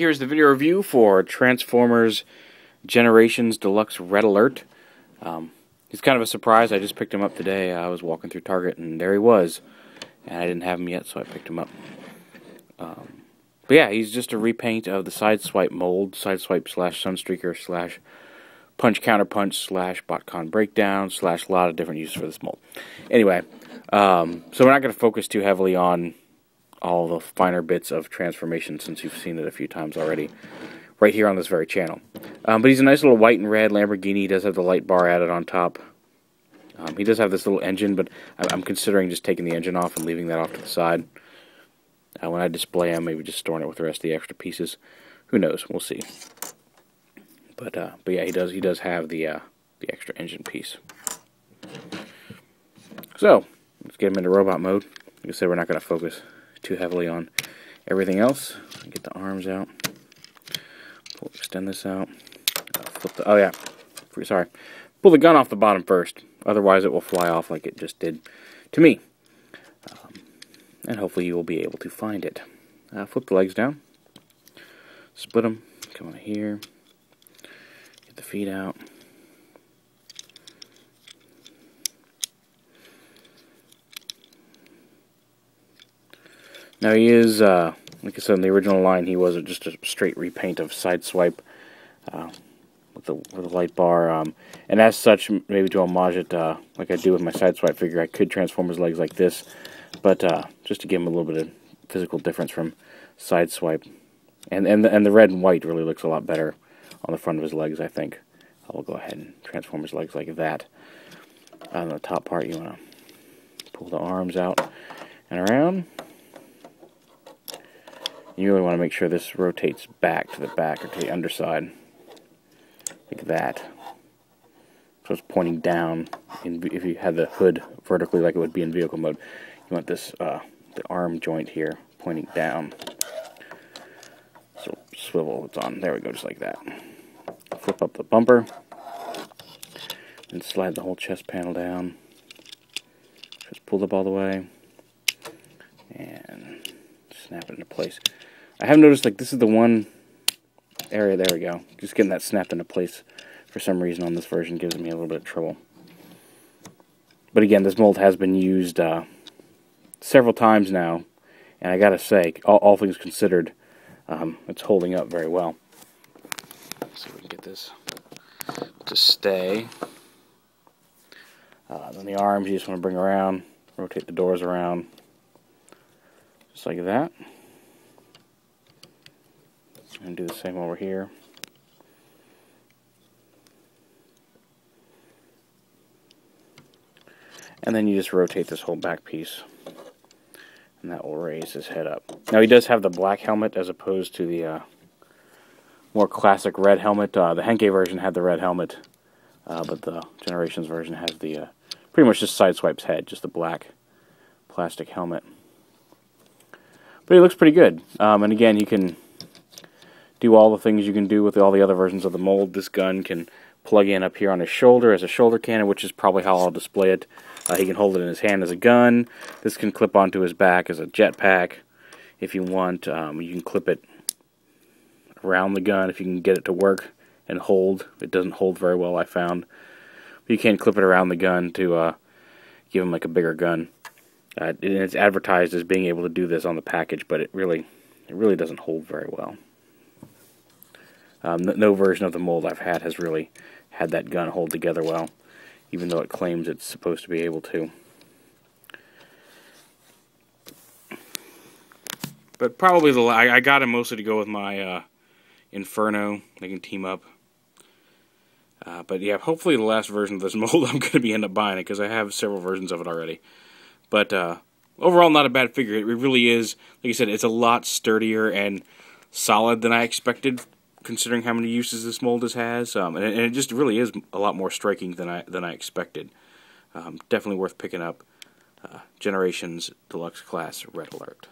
here's the video review for Transformers Generations Deluxe Red Alert. He's kind of a surprise. I just picked him up today. I was walking through Target and there he was. And I didn't have him yet, so I picked him up. But yeah, he's just a repaint of the Sideswipe mold. Sideswipe slash Sunstreaker slash Punch Counter Punch slash BotCon Breakdown slash a lot of different uses for this mold. Anyway, so we're not going to focus too heavily on all the finer bits of transformation since you've seen it a few times already right here on this very channel. But he's a nice little white and red Lamborghini. He does have the light bar added on top. He does have this little engine, but I'm considering just taking the engine off and leaving that off to the side. When I display him, maybe just storing it with the rest of the extra pieces. Who knows? We'll see. But yeah, he does have the extra engine piece. So let's get him into robot mode. Like I said, we're not going to focus too heavily on everything else. Get the arms out. Extend this out. Flip the, oh yeah, sorry. Pull the gun off the bottom first. Otherwise, it will fly off like it just did to me. And hopefully, you will be able to find it. Flip the legs down. Split them. Come on here. Get the feet out. Now he is, like I said, in the original line, he was just a straight repaint of Sideswipe with the light bar. And as such, maybe to homage it, like I do with my Sideswipe figure, I could transform his legs like this. But just to give him a little bit of physical difference from Sideswipe. And the red and white really looks a lot better on the front of his legs, I think. I will go ahead and transform his legs like that. On the top part, you want to pull the arms out and around. You really want to make sure this rotates back to the back or to the underside. Like that. So it's pointing down. If you had the hood vertically like it would be in vehicle mode, you want this, the arm joint here, pointing down. So swivel, it's on. There we go, just like that. Flip up the bumper. And slide the whole chest panel down. Just pull up all the way. And snap it into place. I have noticed, like, this is the one area, there we go. Just getting that snapped into place for some reason on this version gives me a little bit of trouble. But again, this mold has been used several times now, and I gotta say, all things considered, it's holding up very well. Let's see if we can get this to stay. Then the arms, you just want to bring around, rotate the doors around, just like that. And do the same over here. And then you just rotate this whole back piece. And that will raise his head up. Now he does have the black helmet as opposed to the more classic red helmet. The Henke version had the red helmet. But the Generations version has the pretty much just Sideswipe's head. Just the black plastic helmet. But he looks pretty good. And again, you can do all the things you can do with all the other versions of the mold. This gun can plug in up here on his shoulder as a shoulder cannon, which is probably how I'll display it. He can hold it in his hand as a gun. This can clip onto his back as a jetpack if you want. You can clip it around the gun if you can get it to work and hold. It doesn't hold very well, I found. But you can clip it around the gun to give him like a bigger gun. And it's advertised as being able to do this on the package, but it really doesn't hold very well. No version of the mold I've had has really had that gun hold together well, even though it claims it's supposed to be able to. But probably I got him mostly to go with my Inferno. They can team up. But yeah, hopefully the last version of this mold I'm going to end up buying it because I have several versions of it already. But overall, not a bad figure. It really is, like I said, it's a lot sturdier and solid than I expected, considering how many uses this mold has, and it just really is a lot more striking than I expected. Definitely worth picking up. Generations Deluxe Class Red Alert.